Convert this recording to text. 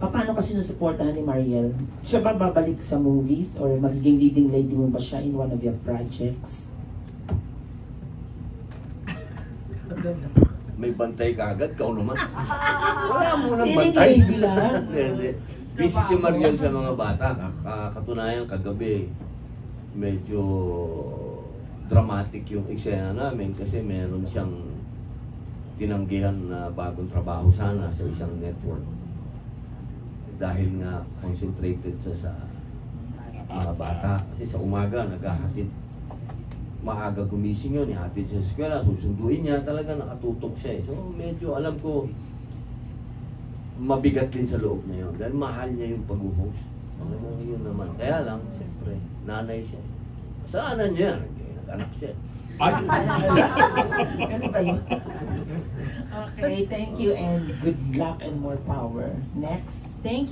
Paano ka sinusuportahan ni Mariel? Siya ba babalik sa movies or magiging leading lady mo ba siya in one of your projects? May bantay ka agad, kau naman. Wala mo nang Leading bantay. lady lang. Hindi. Busy si Mariel sa mga bata. Katunayan kagabi, medyo dramatic yung eksena namin kasi meron siyang tinanggihan na bagong trabaho sana sa isang network. Dahil nga concentrated sa mga bata. Kasi sa umaga, naghahatid. Maaga gumising yun, ihatid siya sa eskwela, susunduin niya, talaga nakatutok siya. So medyo alam ko, mabigat din sa loob niya yun. Dahil mahal niya yung pag-host. Yun naman. Kaya lang, siyempre, nanay siya. Kasalanan niya, nag-anak siya. Ano ba yun? Okay, thank you and good luck and more power. Next. Thank you.